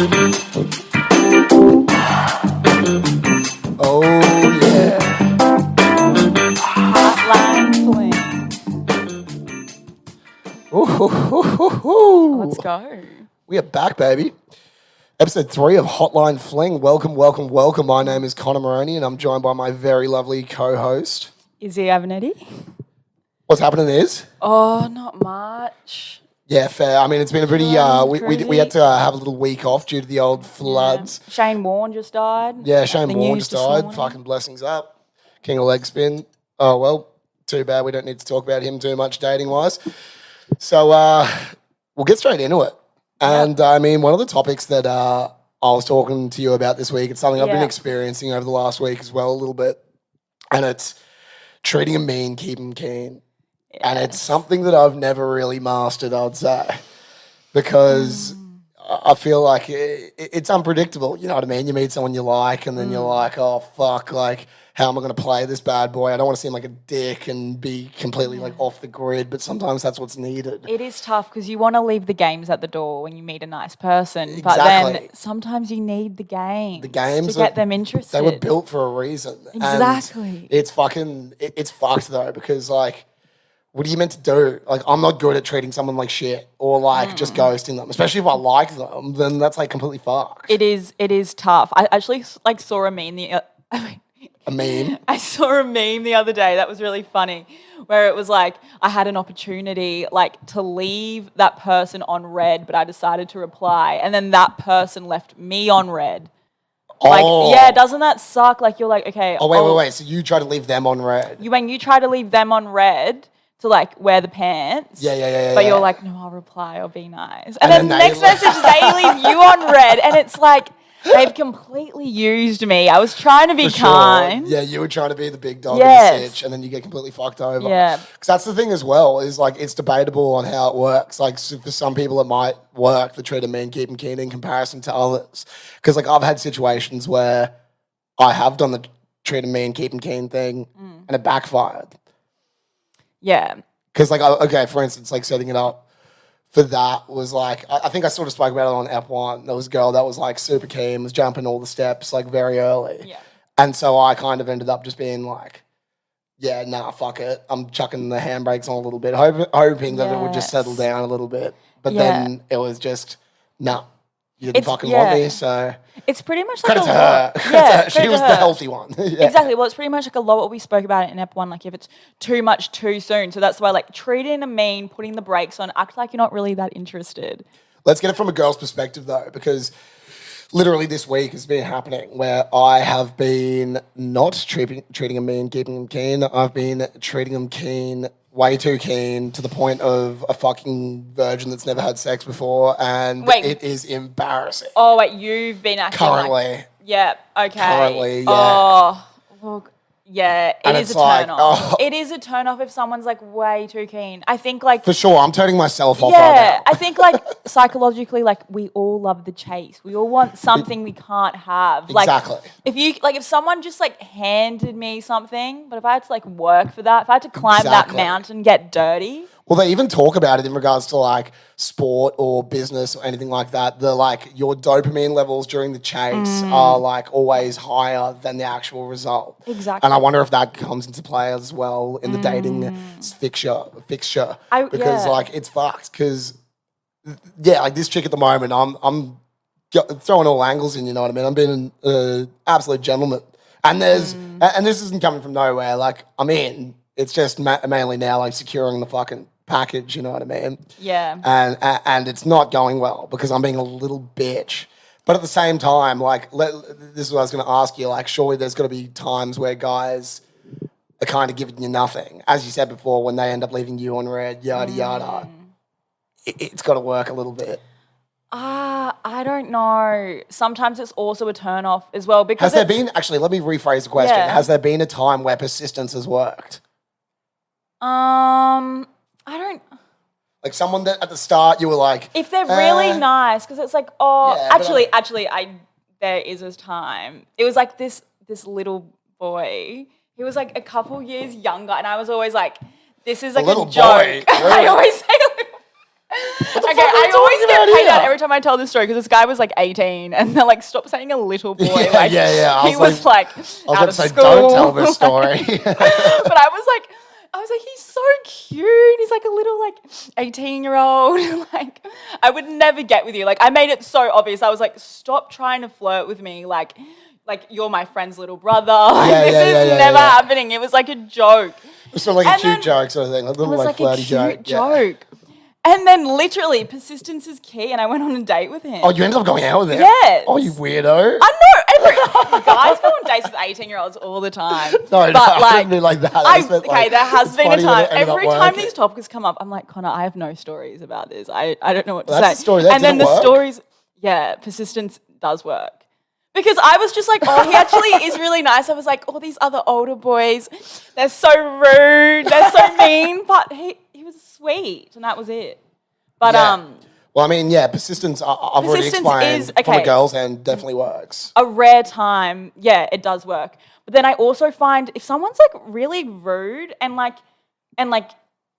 Oh, yeah. Hotline Fling. Ooh. Let's go. We are back, baby. Episode 3 of Hotline Fling. Welcome, welcome, welcome. My name is Connor Maroney and I'm joined by my very lovely co-host. Izzy Avenetti. What's happening is? Oh, not much. Yeah, fair. I mean, it's been a pretty... we had to have a little week off due to the old floods. Yeah. Shane Warne just died. Yeah, Shane The Warne news just this died. morning. Fucking blessings up. King of leg spin. Oh, well, too bad. We don't need to talk about him too much dating-wise. So we'll get straight into it. And, I mean, one of the topics that I was talking to you about this week, it's something I've been experiencing over the last week as well a little bit, and it's treating them mean, keep them keen. Yes. And it's something that I've never really mastered, I'd say, because I feel like it's unpredictable. You know what I mean? You meet someone you like and then you're like, oh, fuck, like, how am I going to play this bad boy? I don't want to seem like a dick and be completely like off the grid, but sometimes that's what's needed. It is tough because you want to leave the games at the door when you meet a nice person, Exactly. but then sometimes you need the games to get them interested. They were built for a reason. Exactly. And it's fucking, it's fucked though, because like, what are you meant to do? Like, I'm not good at treating someone like shit or like just ghosting them, especially if I like them, then that's like completely fucked. It is tough. I actually like saw a meme A meme? I saw a meme the other day that was really funny where it was like I had an opportunity like to leave that person on red, but I decided to reply and then that person left me on red. Like, yeah, doesn't that suck? Like you're like, okay. Oh, wait. So you try to leave them on red? When you try to leave them on red to like wear the pants. Yeah. But you're like, no, I'll reply, I'll be nice. And then the next message, they leave you on red and it's like, they've completely used me. I was trying to be kind. Yeah, you were trying to be the big dog in the sitch and then you get completely fucked over. Yeah. Because that's the thing as well, is like it's debatable on how it works. Like for some people it might work, the treat them mean, keep them keen in comparison to others. Because like I've had situations where I have done the treat them mean, keep them keen thing and it backfired. Yeah. Because like, okay, for instance, like setting it up for that was like, I think I sort of spoke about it on F1. There was a girl that was like super keen, was jumping all the steps like very early. Yeah. And so I kind of ended up just being like, yeah, nah, fuck it. I'm chucking the handbrakes on a little bit, hoping that it would just settle down a little bit. But then it was just, nah, you didn't fucking want me, so... It's pretty much like credit to her. Yeah, she was the healthy one. Exactly. Well, it's pretty much like a lot what we spoke about in F1, like if it's too much too soon. So that's why like treating them mean, putting the brakes on, act like you're not really that interested. Let's get it from a girl's perspective though, because literally this week has been happening where I have been not treating them mean, keeping them keen. I've been treating them keen, way too keen, to the point of a fucking virgin that's never had sex before, and it is embarrassing. Oh, wait, you've been acting currently. Yeah, okay. Currently, yeah. Oh, look. Yeah, it is a turn off. Oh. It is a turn off if someone's like way too keen. I think like... For sure, I'm turning myself off right now. I think like psychologically, like we all love the chase. We all want something we can't have. Exactly. Like if someone just like handed me something, but if I had to like work for that, if I had to climb that mountain, get dirty... Well, they even talk about it in regards to like sport or business or anything like that. The like your dopamine levels during the chase are like always higher than the actual result. Exactly. And I wonder if that comes into play as well in the dating fixture. Because like it's fucked. Because like this chick at the moment, I'm throwing all angles in. You know what I mean? I'm being an absolute gentleman. And there's and this isn't coming from nowhere. Like I'm in. It's just mainly now like securing the fucking package, you know what I mean? Yeah. And it's not going well because I'm being a little bitch. But at the same time, like, this is what I was going to ask you, like, surely there's got to be times where guys are kind of giving you nothing. As you said before, when they end up leaving you on red, yada, yada. It's got to work a little bit. I don't know. Sometimes it's also a turn off as well because Has there been, actually, let me rephrase the question. Yeah. Has there been a time where persistence has worked? I don't... Like someone that at the start you were like... If they're really nice, because it's like, there is a time. It was like this little boy. He was like a couple years younger, and I was always like, this is like a joke. Boy, really? I always say... Okay, I always get paid mad every time I tell this story because this guy was like 18 and they're like, stop saying a little boy. Yeah. He was like I was out going of to say, school. don't tell this story. But I was like, he's so cute. He's like a little like 18-year-old. Like, I would never get with you. Like, I made it so obvious. I was like, stop trying to flirt with me. Like you're my friend's little brother. This is never happening. It was like a joke. It's not like a cute joke sort of thing. A little It was like like a flirty cute joke. joke. And then literally, persistence is key, and I went on a date with him. Oh, you ended up going out with him? Yes. Oh, you weirdo. I know. Guys go on dates with 18-year-olds all the time. No, I didn't mean like that. There has been a time. Every time working. these topics come up, I'm like, Connor, I have no stories about this. I don't know what to That's say. the story. That and then didn't the work? stories, persistence does work. Because I was just like, oh, he actually is really nice. I was like, oh, these other older boys, they're so rude, they're so mean. But he was sweet, and that was it. But well, I mean, persistence. I've already persistence explained is, from a okay, girl's end definitely works. a rare time, it does work. But then I also find if someone's like really rude and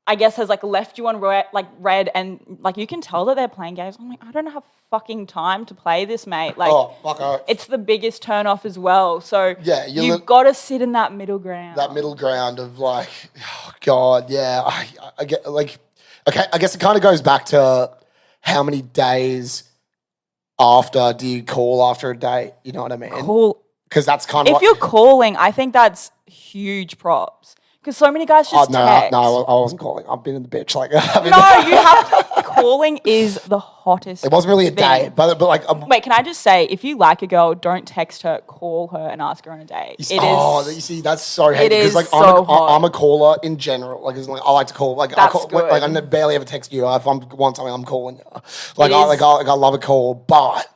I guess has like left you on red and like you can tell that they're playing games. I'm like, I don't have fucking time to play this, mate. Like, fuck off. it's the biggest turn off as well. So you've got to sit in that middle ground. That middle ground of like, oh God, yeah. I get like, okay. I guess it kind of goes back to how many days after do you call after a date? You know what I mean? Cool. Because that's kind of if you're calling, I think that's huge props. Because so many guys just text. No, I wasn't calling. I've been in the bitch. Like, you have to. Calling is the hottest. It wasn't really a thing. date, but like. Wait, can I just say, if you like a girl, don't text her. Call her and ask her on a date. You see, that's so hectic. It is like I'm a caller in general. Like, it's like I like to call. Like, that's good. Good. Like, I barely ever text you. If I want something, I'm calling you. Like, I love a call, but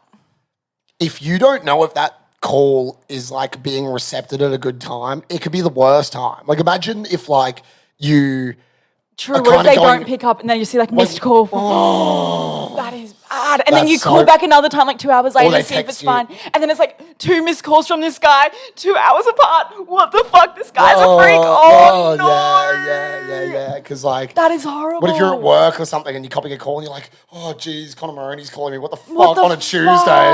if you don't know if that call is like being recepted at a good time, it could be the worst time. Like, imagine if like you. True. What if they don't pick up and then you see like missed call? That is bad. And then you call back another time, like 2 hours later to see if it's fine. And then it's like 2 missed calls from this guy, 2 hours apart. What the fuck? This guy's a freak. Oh no. Yeah. Because like that is horrible. What if you're at work or something and you copy a call and you're like, oh geez, Connor Maroney's calling me. What the fuck on a Tuesday?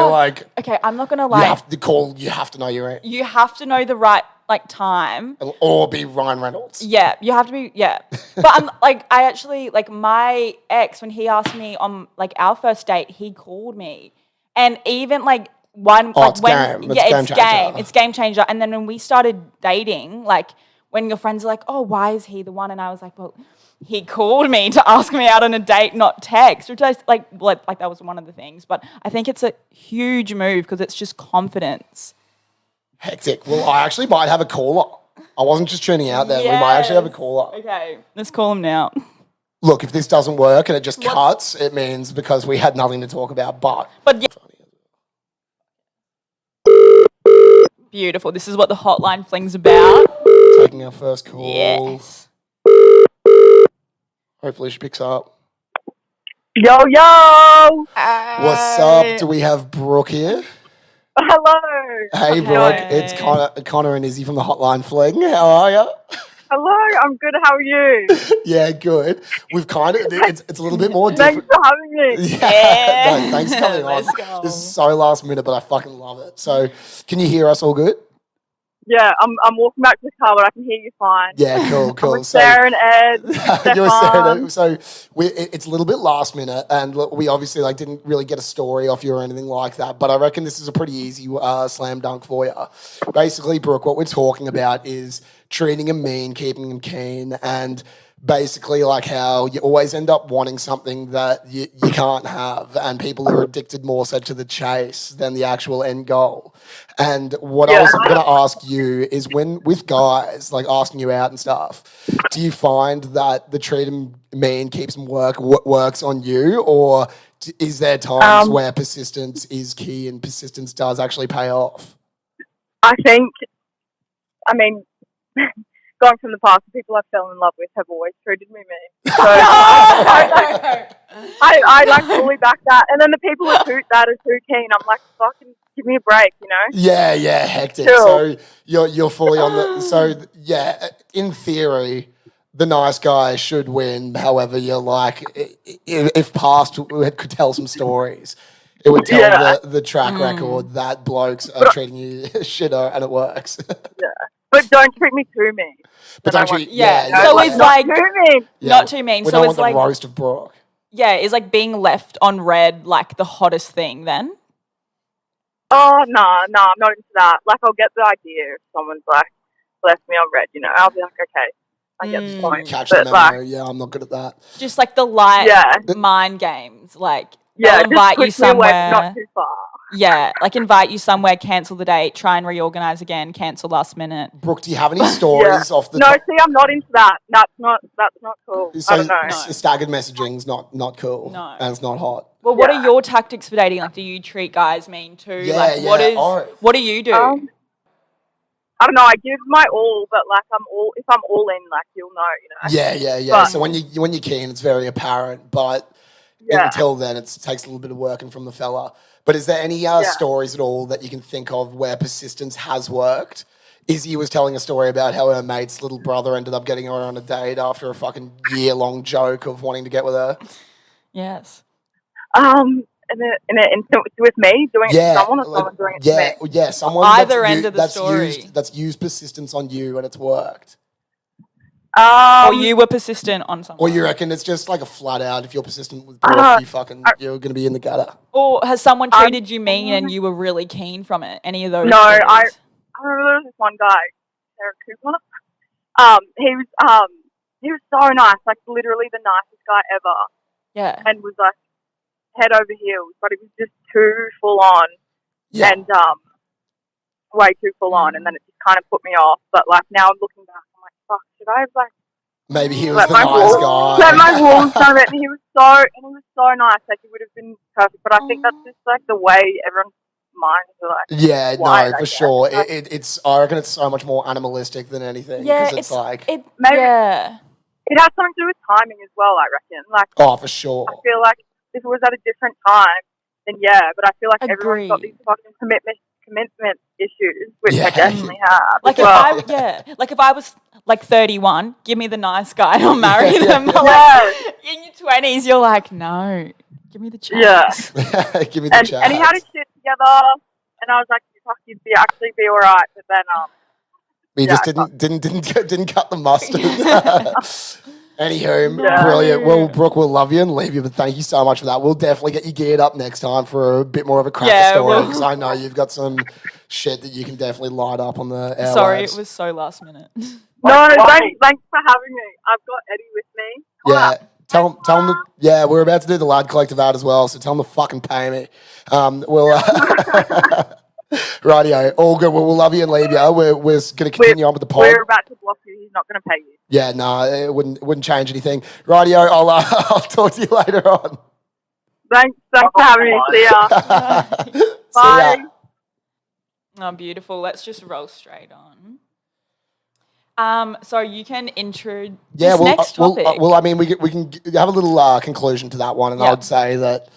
Like, okay, I'm not gonna lie. You have to call. You have to know your right. You have to know the right like time, or be Ryan Reynolds. Yeah, you have to be. Yeah, but I'm like, I actually like my ex when he asked me on like our first date, he called me, and even like one like it's when game. It's game changer. And then when we started dating, like when your friends are like, oh, why is he the one? And I was like, well, he called me to ask me out on a date, not text, which I like that was one of the things. But I think it's a huge move because it's just confidence. Hectic. Well, I actually might have a caller. I wasn't just tuning out there. Yes. We might actually have a caller. Okay, let's call him now. Look, if this doesn't work and it just cuts, it means because we had nothing to talk about. But beautiful. This is what the Hotline Fling's about. Taking our first call. Yes. Hopefully she picks up. Yo. Hi. What's up? Do we have Brooke here? Hello. Hey, Brooke. It's Connor and Izzy from the Hotline Fling. How are you? Hello. I'm good. How are you? Yeah, good. We've kind of, it's a little bit more different. Thanks for having me. Yeah. No, thanks for coming on. Let's go. This is so last minute, but I fucking love it. So, can you hear us all good? Yeah, I'm walking back to the car, but I can hear you fine. Yeah, cool. I'm with Sarah and Ed. You're Sarah and Ed. So it's a little bit last minute, and we obviously like didn't really get a story off you or anything like that. But I reckon this is a pretty easy slam dunk for you. Basically, Brooke, what we're talking about is treating them mean, keeping them keen, and basically like how you always end up wanting something that you can't have, and people are addicted more so to the chase than the actual end goal. And what I was going to ask you is when with guys like asking you out and stuff, do you find that the treat them mean keeps them works on you, or is there times where persistence is key and persistence does actually pay off? I mean, going from the past, the people I fell in love with have always treated me mean. So I like fully back that. And then the people who toot that are too keen, I'm like, fucking give me a break, you know? Yeah, hectic. Sure. So you're fully on the. So yeah, in theory, the nice guy should win. However, you're like, if past could tell some stories, it would tell the track record that blokes are treating you shitter and it works. Yeah. But don't treat me too mean. But Then I don't want- you? Yeah. Yeah. So yeah, it's yeah. like Too mean. Yeah, not too mean. We So don't it's want the like roast of Brooke. yeah, is like being left on red like the hottest thing then? Oh, no, I'm not into that. Like, I'll get the idea if someone's, like, left me on red, you know. I'll be like, okay, I get the point. Catch the But, memo. like, Yeah, I'm not good at that. Just like the light Yeah. mind games. Like yeah, they'll invite just you push me away, but somewhere. not too far. Yeah, like invite you somewhere, cancel the date, try and reorganize again, cancel last minute. Brooke, do you have any stories off the No, top? see, I'm not into that. That's not cool. So I don't know. No. staggered messaging's not cool. No. And it's not hot. Well, what are your tactics for dating? Like, do you treat guys mean too? Yeah, like, yeah. what do you do? I don't know. I give my all, but like if I'm all in, like you'll know, you know. Yeah. But- So when you're keen, it's very apparent, but until then, it takes a little bit of working from the fella. But is there any stories at all that you can think of where persistence has worked? Izzy was telling a story about how her mate's little brother ended up getting her on a date after a fucking year-long joke of wanting to get with her. Yes. And with me doing it to someone or someone doing it to me. Yeah, someone Either end of the story. That's used persistence on you and it's worked. Or you were persistent on something. Or you reckon it's just like a flat out, if you're persistent with Brooke, you're going to be in the gutter. Or has someone treated you mean and you were really keen from it? Any of those No, stories? I remember there was this one guy, Sarah Cooper. He was so nice, like literally the nicest guy ever. Yeah. And was like head over heels, but it was just too full on and way too full on, and then it just kind of put me off. But like now I'm looking back, I'm like, fuck, should I have like maybe he was let the my nice walls, guy. let my walls down it, and he was so nice, like he would have been perfect. But I think that's just like the way everyone's minds are like. Yeah, wired, no, for sure. It's I reckon it's so much more animalistic than anything. Yeah, it's like maybe yeah. it has something to do with timing as well. I reckon. Like, for sure. I feel like if it was at a different time, then yeah. But I feel like everyone's got Agreed. these fucking commitment issues, which I definitely have. Like if I was like 31, give me the nice guy, I'll marry them. But like, in your 20s, you're like, no, give me the chance. Yeah. Give me the chance. And he had his shit together, and I was like, fuck, you'd actually be all right. But then, we just didn't cut the mustard. Anywho, brilliant. Well, Brooke, we'll love you and leave you, but thank you so much for that. We'll definitely get you geared up next time for a bit more of a cracker story, because I know you've got some shit that you can definitely light up on the airwaves. Sorry, it was so last minute. No, thanks for having me. I've got Eddie with me. Yeah. Tell them we're about to do the Lad Collective ad as well, so tell them to fucking pay me. Rightio, all good. We'll love you and leave you. We're going to continue on with the pod. We're about to block you. He's not going to pay you. Yeah, no, it wouldn't change anything. Rightio, I'll talk to you later on. Thanks for having me. See ya. Bye. See ya. Oh, beautiful. Let's just roll straight on. So you can introduce next topic. I mean, we can have a little conclusion to that one, and I would say that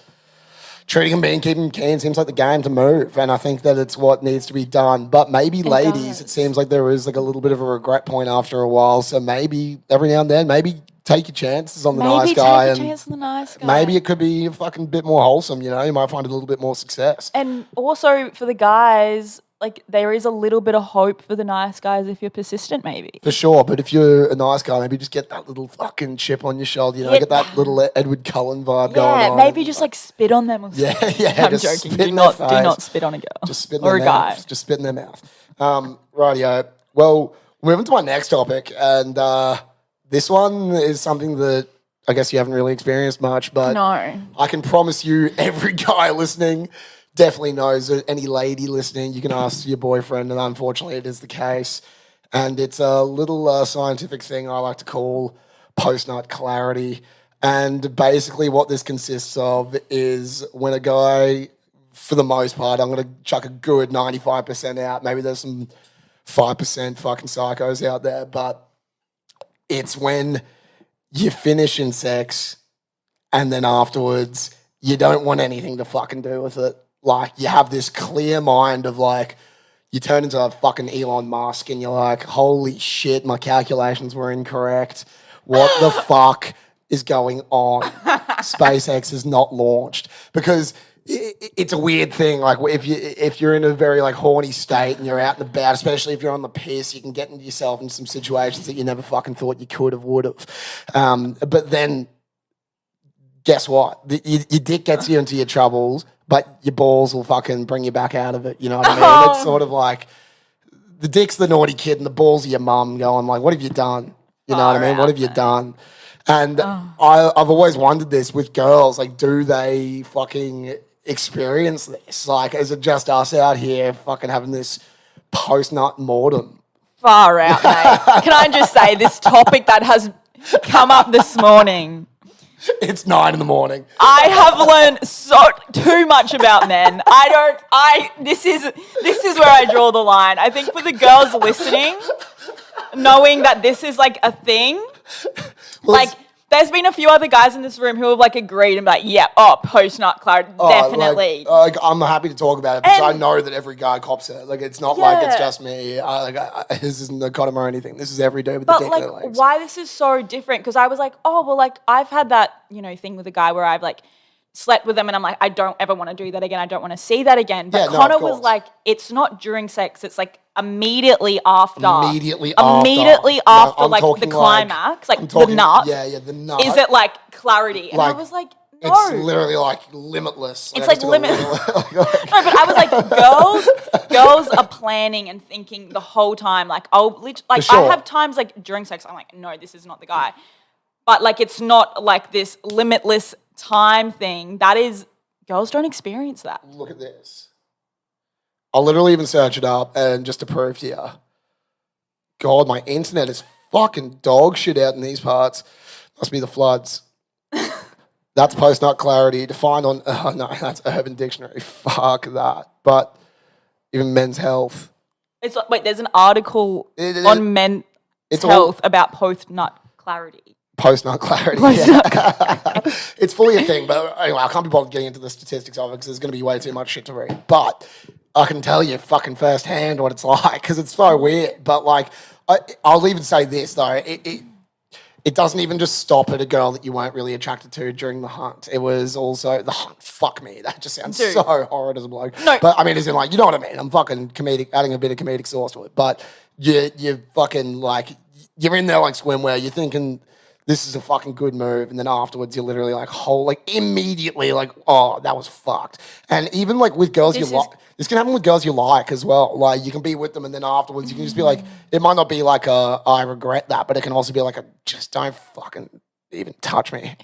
treating and being keeping keen seems like the game to move, and I think that it's what needs to be done. But maybe, ladies, it seems like there is like a little bit of a regret point after a while. So maybe every now and then, maybe take your chances on the nice guy. Maybe take a chance on the nice guy. Maybe it could be a fucking bit more wholesome. You know, you might find a little bit more success. And also for the guys, like there is a little bit of hope for the nice guys if you're persistent, maybe. For sure, but if you're a nice guy, maybe just get that little fucking chip on your shoulder, you know, get that little Edward Cullen vibe going on. Yeah, maybe just like spit on them or something. Yeah, I'm joking. Do not spit on a girl. Just spit in or their a guy. mouth. Just spit in their mouth. Rightio. Well, moving to my next topic, and this one is something that I guess you haven't really experienced much, but No. I can promise you every guy listening definitely knows it. Any lady listening, you can ask your boyfriend, and unfortunately it is the case. And it's a little scientific thing I like to call post-nut clarity. And basically what this consists of is when a guy, for the most part, I'm going to chuck a good 95% out. Maybe there's some 5% fucking psychos out there, but it's when you finish in sex and then afterwards you don't want anything to fucking do with it. Like, you have this clear mind of like, you turn into a fucking Elon Musk and you're like, holy shit, my calculations were incorrect. What the fuck is going on? SpaceX has not launched because it's a weird thing. Like if you're in a very like horny state and you're out and about, especially if you're on the piss, you can get into yourself in some situations that you never fucking thought you could have, would have. But then guess what? Your dick gets you into your troubles, but your balls will fucking bring you back out of it. You know what I mean? And it's sort of like the dick's the naughty kid and the balls are your mum going like, what have you done? You know what I mean? What have you done? And I've always wondered this with girls, like, do they fucking experience this? Like, is it just us out here fucking having this post-nut mortem? Far out, mate. Can I just say this topic that has come up this morning? It's 9 a.m. I have learned too much about men. This is where I draw the line. I think for the girls listening, knowing that this is like a thing, like there's been a few other guys in this room who have like agreed and like, yeah, post-nut clarity, definitely. Like, I'm happy to talk about it because I know that every guy cops it. Like, it's not like it's just me. This isn't a condom or anything. This is every dude with a dick in their legs. Why this is so different? Because I was like, oh, well, like I've had that, thing with a guy where I've like slept with them and I'm like, I don't ever want to do that again. I don't want to see that again. But Connor was like, it's not during sex. It's like immediately after. Immediately after, like the climax, like the nut. Yeah, the nut. Is it like clarity? And I was like, no. It's literally like limitless. It's like limitless. No, but I was like, girls are planning and thinking the whole time. Like, I have times like during sex, I'm like, no, this is not the guy. But like, it's not like this limitless time thing. That is, girls don't experience that. Look at this. I'll literally even search it up and just to prove to you. God, my internet is fucking dog shit out in these parts. Must be the floods. That's post-nut clarity defined on, no, that's Urban Dictionary. Fuck that. But even Men's Health. It's like, wait, there's an article on Men's Health about post-nut clarity. Post-nut clarity, yeah. It's fully a thing, but anyway, I can't be bothered getting into the statistics of it because there's going to be way too much shit to read. But I can tell you fucking firsthand what it's like because it's so weird. But like, I'll even say this though, it doesn't even just stop at a girl that you weren't really attracted to during the hunt. It was also the hunt. Fuck me, that just sounds so horrid as a bloke. No. But I mean, as in like, you know what I mean? I'm fucking comedic, adding a bit of comedic sauce to it. But you fucking like, you're in there like swimwear. You're thinking this is a fucking good move, and then afterwards you're literally like, immediately like, oh, that was fucked. And even like with girls this can happen with girls you like as well. Like you can be with them, and then afterwards you can just be like, it might not be like I regret that, but it can also be like just don't fucking even touch me.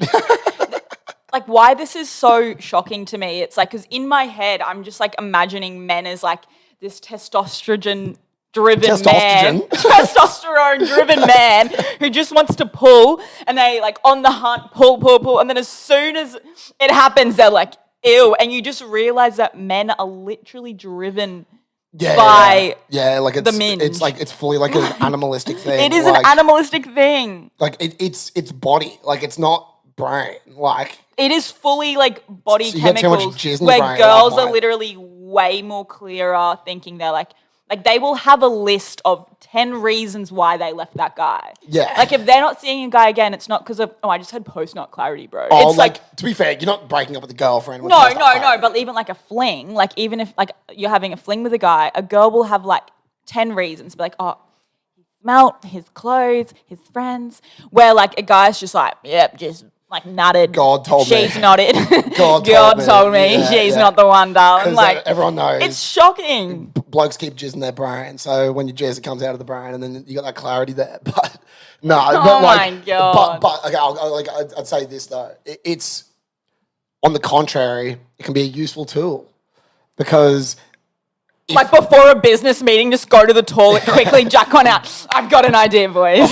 Like why this is so shocking to me, it's like, because in my head I'm just like imagining men as like this testosterone driven man who just wants to pull, and they like on the hunt pull, and then as soon as it happens they're like, ew, and you just realize that men are literally driven by like the minge. It's like it's fully like an animalistic thing. It is like, an animalistic thing. Like it's body, like it's not brain. Like it is fully like body so chemicals where girls are literally way more clearer, thinking they're like they will have a list of 10 reasons why they left that guy. Yeah. Like, if they're not seeing a guy again, it's not because of, I just had post-nut clarity, bro. Oh, it's like, to be fair, you're not breaking up with a girlfriend. No, but even like a fling, like even if like you're having a fling with a guy, a girl will have like 10 reasons. Be like, oh, he smelt, his clothes, his friends. Where like a guy's just like, yep, just like nutted. God told me. She's nutted. God told me. Yeah, she's not the one, darling. Like everyone knows. It's shocking. Blokes keep jizz in their brain, so when you jizz, it comes out of the brain, and then you got that clarity there. But no, my God. But okay, I'd say this though. It's on the contrary, it can be a useful tool because. Like before a business meeting, just go to the toilet quickly, jack one out. I've got an idea, boys.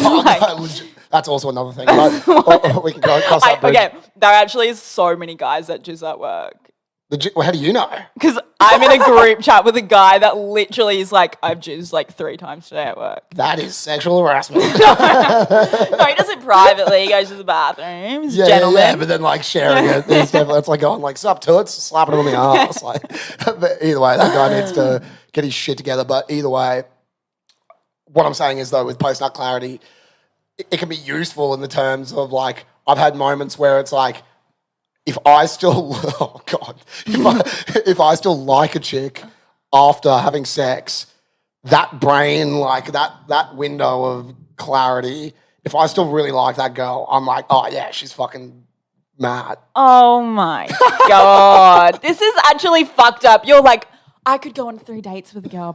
That's also another thing. But we can go across that bridge. Okay, there actually is so many guys that jizz at work. How do you know? Because I'm in a group chat with a guy that literally is like, I've jizzed like 3 times today at work. That is sexual harassment. No, he does it privately. He goes to the bathroom. He's a gentleman. Yeah, but then like sharing it, it's like going like, sup to it, slapping him on the ass. Like, but either way, that guy needs to get his shit together. But either way, what I'm saying is though, with post-nut clarity, it can be useful in the terms of like, I've had moments where it's like, if I still, oh God, if I still like a chick after having sex, that brain, like that window of clarity, if I still really like that girl, I'm like, oh yeah, she's fucking mad. Oh my God. This is actually fucked up. You're like, I could go on 3 dates with a girl,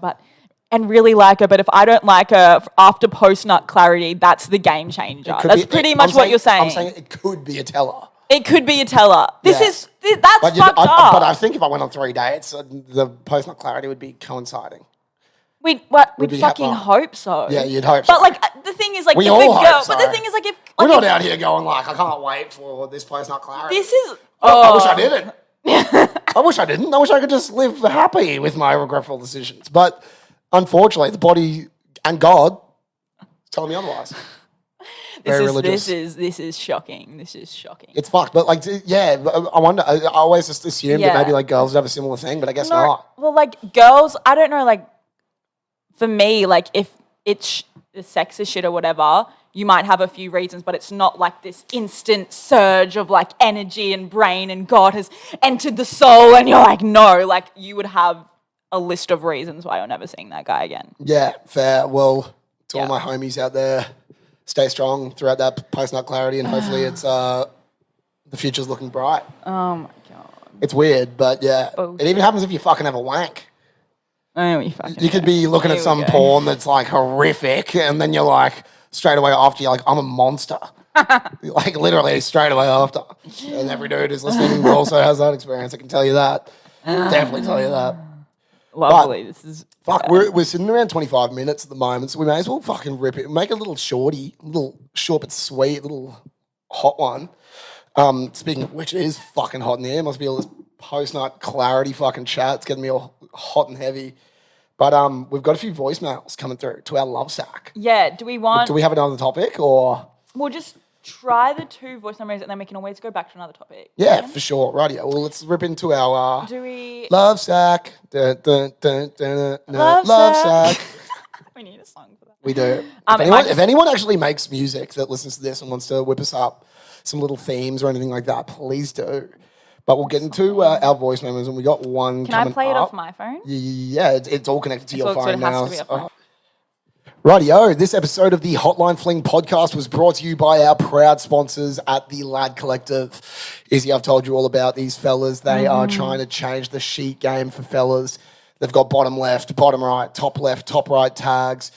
and really like her, but if I don't like her after post-nut clarity, that's the game changer. That's pretty much what you're saying. I'm saying it could be a teller. It could be a teller. That's But fucked up. But I think if I went on 3 dates, the post-nut clarity would be coinciding. We'd be fucking hope so. Yeah, you'd hope so. But like the thing is, like, We if all a girl, hope so. but the thing is, like, if We're like, not out here going like, I can't wait for this post-nut clarity. this is. I wish I didn't. I wish I didn't. I wish I could just live happy with my regretful decisions. But unfortunately, the body and God is telling me otherwise. Very religious. This is shocking. This is shocking. It's fucked. But like, yeah, I wonder. I always just assumed that maybe like girls would have a similar thing, but I guess not. Well, like girls, I don't know. Like for me, like if it's the sex is shit or whatever, you might have a few reasons, but it's not like this instant surge of like energy and brain and God has entered the soul, and you're like, no, like you would have a list of reasons why you're never seeing that guy again. Yeah, fair. Well, to all my homies out there, stay strong throughout that post-nut clarity, and hopefully it's the future's looking bright. Oh my God. It's weird, but yeah. Bullshit. It even happens if you fucking have a wank. Oh, You could be looking at some porn that's like horrific, and then you're like, straight away after, you're like, I'm a monster. Like literally straight away after. And every dude who's listening also has that experience. I can tell you that. Definitely tell you that. Lovely. But, this is fuck, we're sitting around 25 minutes at the moment, so we may as well fucking rip it. Make a little shorty, a little short but sweet, little hot one. Speaking of which, it is fucking hot in the air. Must be all this post-night clarity fucking chat. It's getting me all hot and heavy. But we've got a few voicemails coming through to our love sack. Yeah. Do we have another topic or? We'll just try the 2 voice numbers and then we can always go back to another topic. Yeah, for sure. Rightio. Well, let's rip into our Do we love sack. Love sack. We need a song for that. We do. If anyone actually makes music that listens to this and wants to whip us up some little themes or anything like that, please do. But we'll get into our voice memos, and we got one Can coming I play it up. off my phone? Yeah, it's all connected to your phone so it now. has to be a phone. Rightio, this episode of the Hotline Fling podcast was brought to you by our proud sponsors at the Lad Collective. Izzy, I've told you all about these fellas. They are trying to change the sheet game for fellas. They've got bottom left, bottom right, top left, top right tags.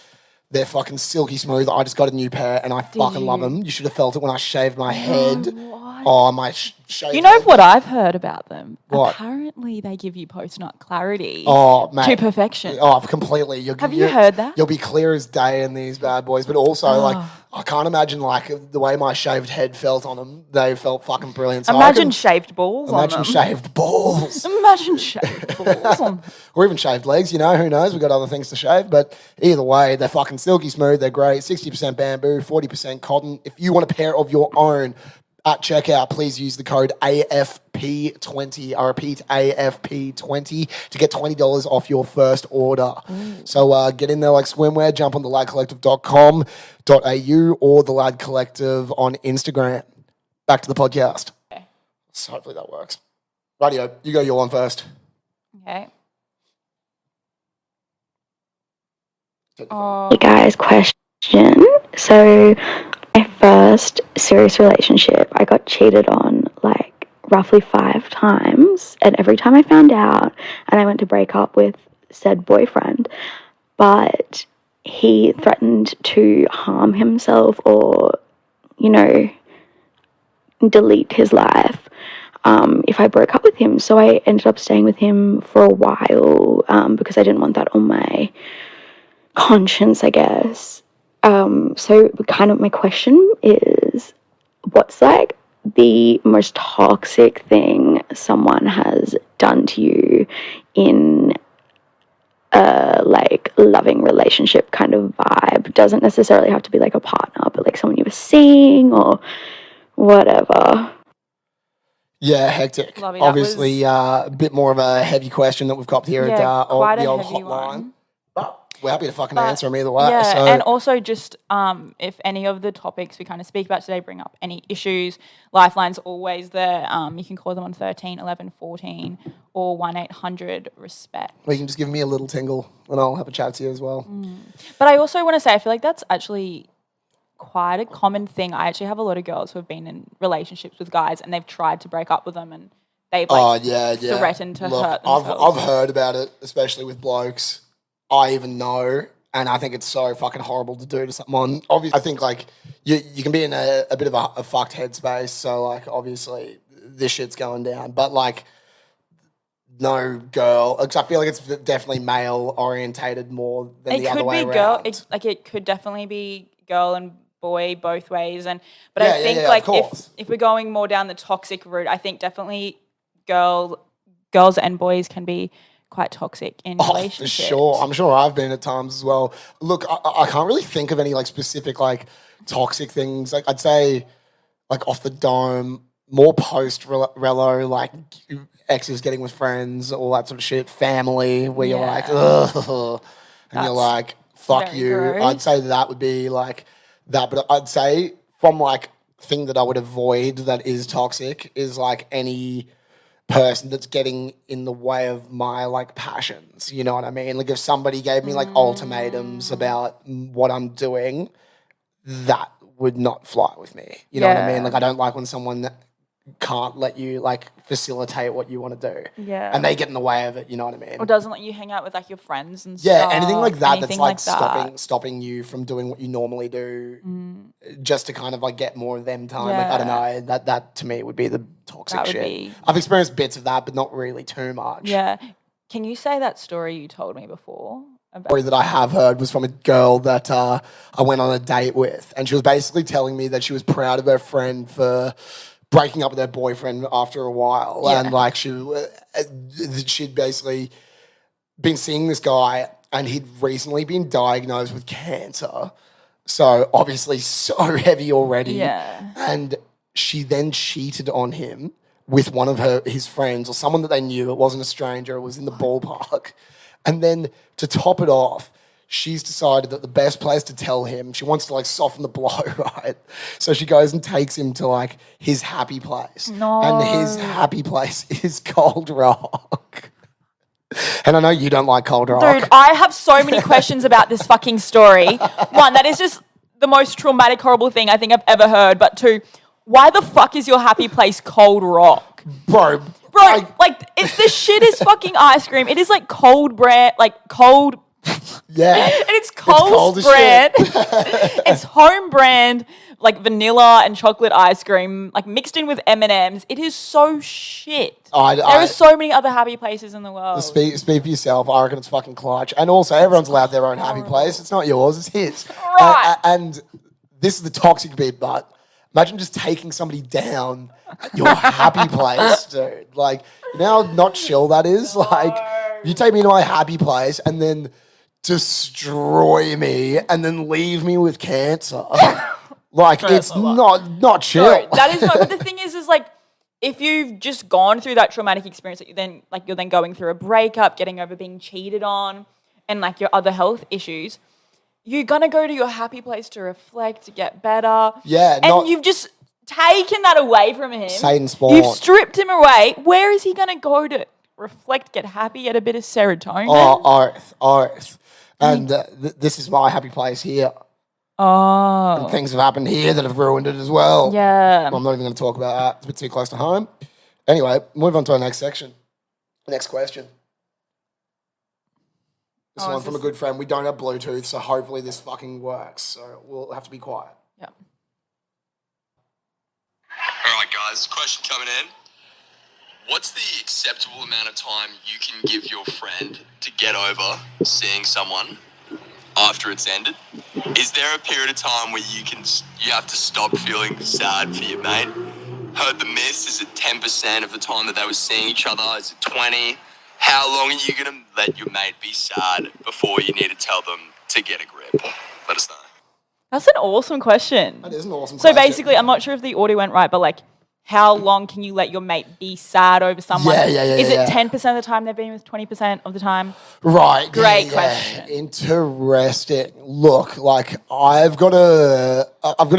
They're fucking silky smooth. I just got a new pair and I fucking love them. You should have felt it when I shaved my head. What? Oh, my shaved You know head. what I've heard about them? What? Apparently they give you post-nut clarity Mate. to perfection. Oh, completely. Have you heard that? You'll be clear as day in these bad boys. But also, like, I can't imagine, like, the way my shaved head felt on them. They felt fucking brilliant. So Imagine shaved balls on them. Imagine shaved balls. Imagine shaved balls on them. Or even shaved legs, you know, who knows? We've got other things to shave. But either way, they're fucking silky smooth. They're great. 60% bamboo, 40% cotton. If you want a pair of your own at checkout, please use the code AFP20. I repeat, AFP20 to get $20 off your first order. So get in there like swimwear, jump on the ladcollective.com.au or the Lad Collective on Instagram. Back to the podcast. Okay. So hopefully that works. Radio, you go your one first. Okay. Hey guys, question. So, my first serious relationship, I got cheated on like roughly 5 times. And every time I found out and I went to break up with said boyfriend, but he threatened to harm himself or, you know, delete his life if I broke up with him. So I ended up staying with him for a while because I didn't want that on my conscience, I guess. So kind of my question is, what's like the most toxic thing someone has done to you in a like loving relationship kind of vibe? Doesn't necessarily have to be like a partner, but like someone you were seeing or whatever. Yeah, hectic. Lovely, that Obviously, a bit more of a heavy question that we've got here at quite the a old heavy hotline. one. But we're happy to fucking But, answer them either way. Yeah, so. and also just if any of the topics we kind of speak about today bring up any issues, Lifeline's always there. You can call them on 13 11 14 or 1-800-RESPECT. Or you can just give me a little tingle and I'll have a chat to you as well. But I also want to say, I feel like that's actually quite a common thing. I actually have a lot of girls who have been in relationships with guys and they've tried to break up with them and they've threatened to hurt themselves. I've heard about it, especially with blokes. I even know, and I think it's so fucking horrible to do to someone. Obviously, I think like you can be in a bit of a fucked headspace. So like obviously this shit's going down, but like no girl, because I feel like it's definitely male orientated more than the other way around. It could definitely be girl and boy both ways, but Yeah, I think yeah, of course. if we're going more down the toxic route, I think definitely girls and boys can be quite toxic in relationships. For sure. I'm sure I've been at times as well. Look, I can't really think of any like specific like toxic things. Like I'd say like off the dome, more post relo, like exes getting with friends, all that sort of shit. Family, where you're like, ugh, and you're like, fuck you. gross. I'd say that would be like that. But I'd say from like thing that I would avoid that is toxic is like any person that's getting in the way of my like passions. You know what I mean? Like if somebody gave me like ultimatums about what I'm doing, that would not fly with me. You know what I mean? Like I don't like when someone can't let you like facilitate what you want to do. Yeah. And they get in the way of it, you know what I mean? Or doesn't let you hang out with like your friends and Yeah, stuff. anything like that anything that's like that. stopping you from doing what you normally do just to kind of like get more of them time. Like I don't know, that to me would be the toxic That would shit. be- I've experienced bits of that, but not really too much. Yeah. Can you say that story you told me before? Story that I have heard was from a girl that I went on a date with, and she was basically telling me that she was proud of her friend for breaking up with her boyfriend after a while, and like she'd basically been seeing this guy, and he'd recently been diagnosed with cancer, so obviously so heavy already, and she then cheated on him with one of his friends or someone that they knew. It wasn't a stranger; it was in the ballpark. And then to top it off, she's decided that the best place to tell him, she wants to like soften the blow, right? So she goes and takes him to like his happy place. No. And his happy place is Cold Rock. And I know you don't like Cold Rock. Dude, I have so many questions about this fucking story. One, that is just the most traumatic, horrible thing I think I've ever heard. But two, why the fuck is your happy place Cold Rock? Bro, like it's the shittest fucking ice cream. It is like cold brand, like cold. Yeah. And it's Cole's brand. It's home brand, like vanilla and chocolate ice cream, like mixed in with M&Ms. It is so shit. There are so many other happy places in the world. Speak for yourself. I reckon it's fucking clutch. And also, everyone's allowed their own happy place. It's not yours, it's his. Right. And this is the toxic bit, but imagine just taking somebody down at your happy place, dude. Like, you know how not chill that is? Like, you take me to my happy place and then destroy me and then leave me with cancer. Like, it's not chill. No, that is not. But the thing is like, if you've just gone through that traumatic experience, that you're then going through a breakup, getting over being cheated on, and like your other health issues, you're gonna go to your happy place to reflect, to get better. Yeah, and you've just taken that away from him. Satan spawn. You've stripped him away. Where is he gonna go to reflect, get happy, get a bit of serotonin? Oh, earth. And this is my happy place here. Oh. And things have happened here that have ruined it as well. Yeah. I'm not even going to talk about that. It's a bit too close to home. Anyway, move on to our next section. Next question. This one from a good friend. We don't have Bluetooth, so hopefully this fucking works. So we'll have to be quiet. Yeah. All right, guys. Question coming in. What's the acceptable amount of time you can give your friend to get over seeing someone after it's ended? Is there a period of time where you have to stop feeling sad for your mate? Heard the miss. Is it 10% of the time that they were seeing each other? Is it 20? How long are you going to let your mate be sad before you need to tell them to get a grip? Let us know. That's an awesome question. That is an awesome So question. basically, I'm not sure if the audio went right, but like, how long can you let your mate be sad over someone? Yeah. Is it 10% of the time they've been with 20% of the time? Right. Great question. Interesting. Look, like I've got a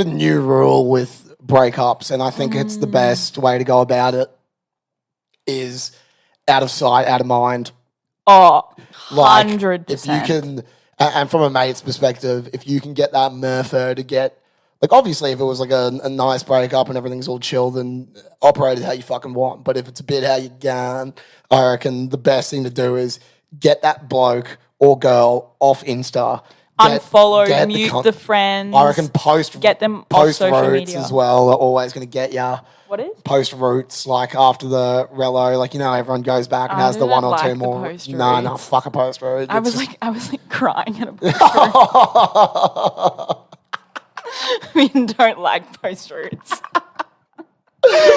new rule with breakups, and I think it's the best way to go about it is out of sight, out of mind. Oh, Like 100%. if you can, and from a mate's perspective, if you can get that murpher to get, like obviously if it was like a nice breakup and everything's all chill, then operate it how you fucking want. But if it's a bit how you going, I reckon the best thing to do is get that bloke or girl off Insta. Unfollow, mute the friends. I reckon get them off post social roots media as well are always going to get you. What is? Post roots, like after the relo, like everyone goes back and has the one or two more. No, fuck a post root. I was like crying at a post root. I mean, don't like post roots.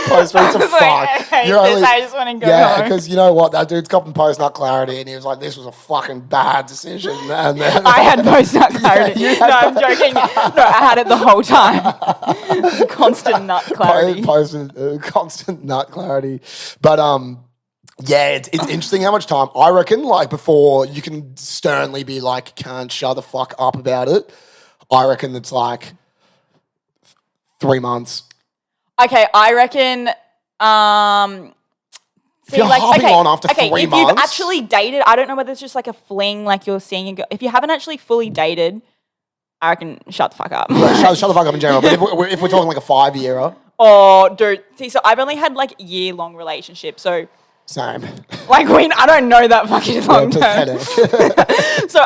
Post roots are fucked. I just want to go yeah, home. because you know what? That dude's copping post nut clarity, and he was like, "This was a fucking bad decision." And then, I had post nut clarity. Yeah, no, I'm joking. No, I had it the whole time. Constant nut clarity. Constant nut clarity. But yeah, it's interesting how much time I reckon. Like before you can sternly be like, "Can't shut the fuck up about it." I reckon it's like 3 months. Okay, I reckon. If you're hopping on after 3 months. If you've actually dated, I don't know whether it's just like a fling, like you're seeing a girl. If you haven't actually fully dated, I reckon shut the fuck up. Yeah, shut the fuck up in general. But if we're talking like a 5-year. Oh, dude. See, so I've only had like year-long relationships, so. Same. Like, I don't know that fucking long term. So,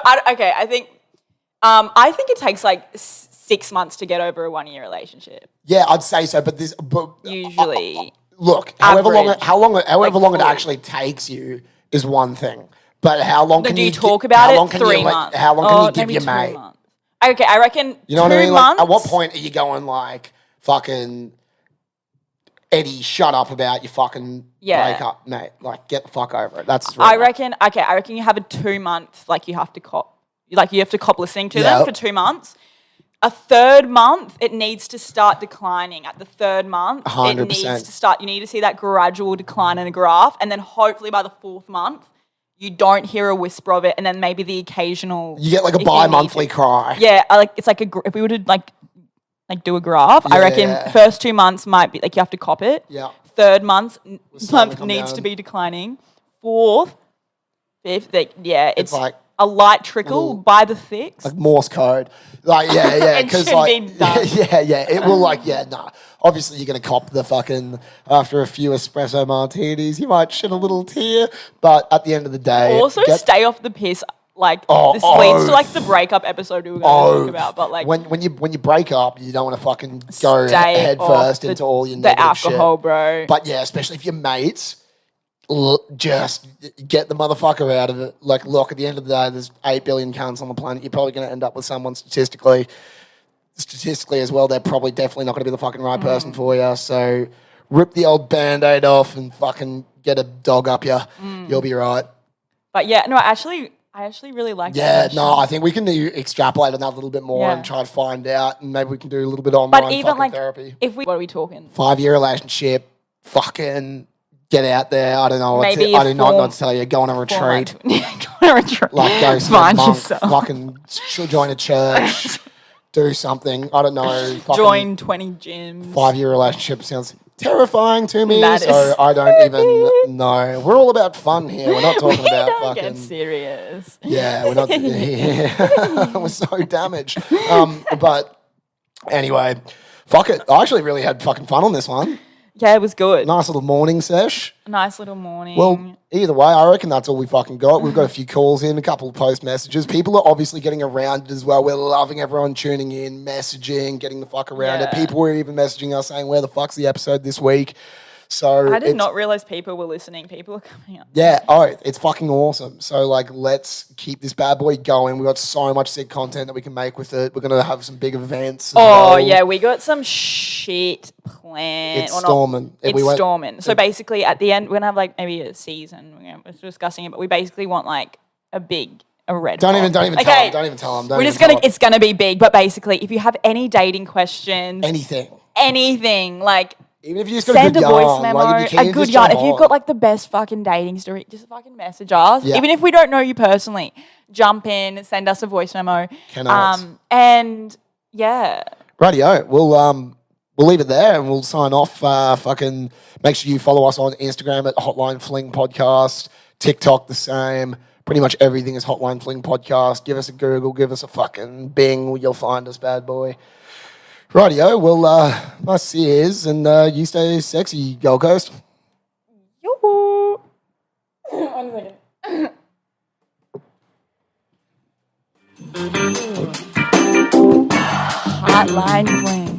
I think it takes like 6 months to get over a 1-year relationship. Yeah, I'd say so. But Usually. Look, however long it actually takes you is one thing. But how long can you talk about it? 3 months. How long can you give your mate? Months. Okay, I reckon. You know what I mean? 2 months. Like, at what point are you going like fucking Eddie? Shut up about your fucking breakup, mate. Like, get the fuck over it. That's. I reckon you have a 2 month. Like you have to cop listening to them for 2 months. A third month, it needs to start declining. At the third month, 100%. It needs to start. You need to see that gradual decline in a graph, and then hopefully by the 4th month, you don't hear a whisper of it, and then maybe the occasional. You get like a bi-monthly cry. Yeah, it's like if we were to like do a graph, I reckon first 2 months might be like you have to cop it. Yeah. Third month needs to be declining. 4th, 5th, it's like a light trickle by the 6th. Like Morse code. Like, yeah. It should be done. Yeah. It will Obviously, you're going to cop the fucking, after a few espresso martinis, you might shed a little tear, but at the end of the day. Also, stay off the piss. Like, this leads to like the breakup episode we were going to talk about. But like, when you break up, you don't want to fucking go head first into all your negative alcohol, shit. bro. But yeah, especially if you're mates. Just get the motherfucker out of it. Like, look, at the end of the day, there's 8 billion cunts on the planet. You're probably going to end up with someone statistically as well. They're probably definitely not going to be the fucking right person for you. So rip the old Band-Aid off and fucking get a dog up you. You'll be right. But yeah, no, I actually really like that. Yeah, no, I think we can extrapolate on that a little bit more and try to find out, and maybe we can do a little bit of online therapy. What are we talking? 5-year relationship, fucking get out there. I don't know. I do not know what to tell you. Go on a retreat. Go on a retreat. Like go see a Find monk. yourself. Fucking join a church. Do something. I don't know. Join 20 gyms. 5-year relationship sounds terrifying to me. That so I don't even know. We're all about fun here. We're not talking about don't fucking. Get serious. Yeah, we're not. We're so damaged. But anyway, fuck it. I actually really had fucking fun on this one. Yeah, it was good. Nice little morning sesh. Nice little morning. Well, either way, I reckon that's all we fucking got. We've got a few calls in, a couple of post messages. People are obviously getting around it as well. We're loving everyone tuning in, messaging, getting the fuck around it. People were even messaging us saying, where the fuck's the episode this week? So I did not realize people were listening. People are coming up. Yeah, it's fucking awesome. So, like, let's keep this bad boy going. We've got so much sick content that we can make with it. We're going to have some big events. Yeah, we got some shit planned. It's storming. It's storming. So, basically, at the end, we're going to have, like, maybe a season. We're discussing it, but we basically want, like, a red Don't even tell them. Don't even tell them. It's going to be big, but basically, if you have any dating questions. Anything, like, Even if you just got a Send good a voice yarn, memo, like if you can, a good just yarn. jump If you've on. got like the best fucking dating story, just fucking message us. Yeah. Even if we don't know you personally, jump in, send us a voice memo. Cannot. And yeah, Rightio. We'll leave it there and we'll sign off. Fucking make sure you follow us on Instagram at Hotline Fling Podcast, TikTok the same. Pretty much everything is Hotline Fling Podcast. Give us a Google, give us a fucking Bing. You'll find us, bad boy. Rightio. Well, nice to see yous, and you stay sexy, Gold Coast. yoo-hoo. 1 second. Hotline Fling.